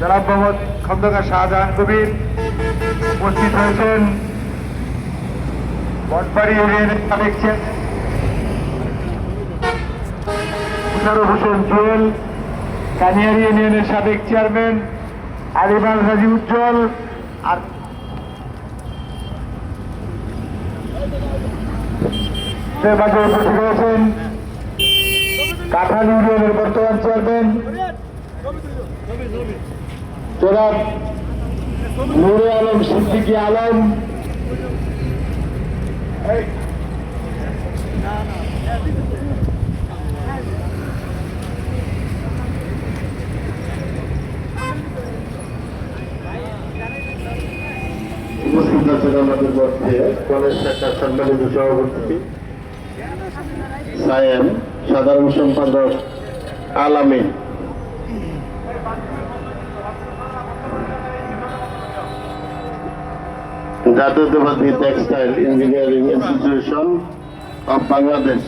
জনাব মোহাম্মদ খন্দকার শাহজাহান কবির উপস্থিত হয়েছেন। বটবাড়ি ইউনিয়নের সাবেক মুশারফ হোসেন জুয়েল, কানিয়ারি ইউনিয়নের সাবেক চেয়ারম্যান আলিমাল হাজি উজ্জ্বল, আর মাঝে উপস্থিত হয়েছেন কাঁঠাল ইউনিয়নের বর্তমান চেয়ারম্যান জনাব নুরে আলম সিদ্দিকী আলম, উপস্থিত আছেন আমাদের মধ্যে কলেজ শাখার সম্মানিত সভাপতি সায়েম, সাধারণ সম্পাদক আলামিন, জাতীয়তাবাদী textile engineering institution of Bangladesh.